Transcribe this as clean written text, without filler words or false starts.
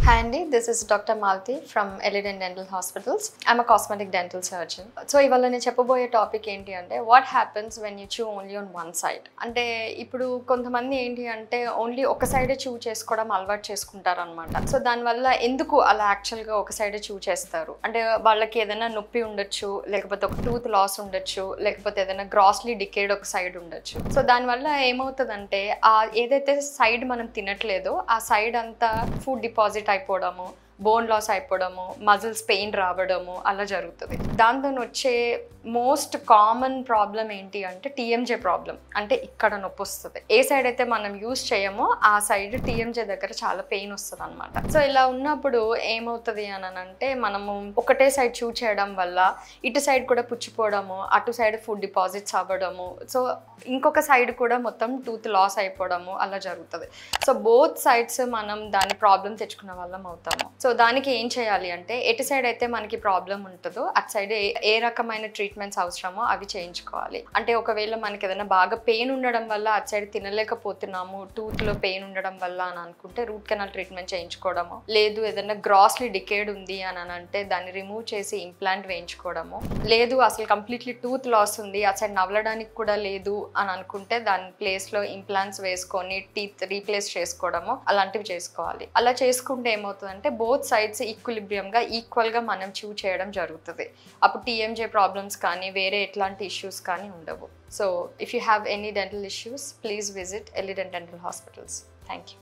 Hi Andy, this is Dr. Malti from Eliden Dental Hospitals. I'm a cosmetic dental surgeon. So ఇవాళ నేను చెప్పబోయే topic ఏంటి అంటే what happens when you chew only on one side. అంటే ఇప్పుడు కొంతమంది ఏంటి అంటే ఓన్లీ ఒక సైడే chew చేసుకోవడం అలవాటు చేసుకుంటారు అనమాట. సో దానివల్ల ఎందుకు అలా యాక్చువల్గా ఒక సైడే chew చేస్తారు అంటే వాళ్ళకి ఏదైనా నొప్పి ఉండొచ్చు, లేకపోతే ఒక టూత్ లాస్ ఉండొచ్చు, లేకపోతే ఏదైనా గ్రాస్లీ డికేడ్ ఒక సైడ్ ఉండొచ్చు. సో దానివల్ల ఏమవుతుందంటే ఏదైతే సైడ్ మనం తినట్లేదో ఆ సైడ్ అంతా ఫుడ్ డిపాజిట్ అయిపోవడము, బోన్ లాస్ అయిపోవడము, మజిల్స్ పెయిన్ రావడము అలా జరుగుతుంది. దాంతో వచ్చే మోస్ట్ కామన్ ప్రాబ్లం ఏంటి అంటే టీఎంజే ప్రాబ్లం. అంటే ఇక్కడ నొప్పి వస్తుంది. ఏ సైడ్ అయితే మనం యూజ్ చేయమో ఆ సైడ్ టీఎంజే దగ్గర చాలా పెయిన్ వస్తుంది అనమాట. సో ఇలా ఉన్నప్పుడు ఏమవుతుంది అని అంటే మనము ఒకటే సైడ్ చూ చేయడం వల్ల ఇటు సైడ్ కూడా పుచ్చిపోవడము, అటు సైడ్ ఫుడ్ డిపాజిట్స్ అవ్వడము, సో ఇంకొక సైడ్ కూడా మొత్తం టూత్ లాస్ అయిపోవడము అలా జరుగుతుంది. సో బోత్ సైడ్స్ మనం దాని ప్రాబ్లం తెచ్చుకున్న వాళ్ళం అవుతాము. సో దానికి ఏం చేయాలి అంటే ఎటు సైడ్ అయితే మనకి ప్రాబ్లం ఉంటుందో అటు సైడ్ ఏ రకమైన ట్రీట్మెంట్స్ అవసరమో అవి చేయించుకోవాలి. అంటే ఒకవేళ మనకి ఏదైనా బాగా పెయిన్ ఉండడం వల్ల అటు సైడ్ తినలేకపోతున్నాము, టూత్లో పెయిన్ ఉండడం వల్ల అని అనుకుంటే రూట్ కెనాల్ ట్రీట్మెంట్ చేయించుకోవడము, లేదు ఏదైనా గ్రాస్లీ డికేడ్ ఉంది అని అంటే దాన్ని రిమూవ్ చేసి ఇంప్లాంట్ వేయించుకోవడము, లేదు అసలు కంప్లీట్లీ టూత్ లాస్ ఉంది అటు సైడ్ నవ్వడానికి కూడా లేదు అని అనుకుంటే దాని ప్లేస్లో ఇంప్లాంట్స్ వేసుకొని టీత్ రీప్లేస్ చేసుకోవడము అలాంటివి చేసుకోవాలి. అలా చేసుకుంటే ఏమవుతుందంటే బోత్ సైడ్స్ ఈక్వల్గా మనం చూ చేయడం జరుగుతుంది. అప్పుడు టీఎంజే ప్రాబ్లమ్స్ కానీ వేరే ఎట్లాంటి ఇష్యూస్ కానీ ఉండవు. So if you have any dental issues please visit Eliden Dental Hospitals. Thank you.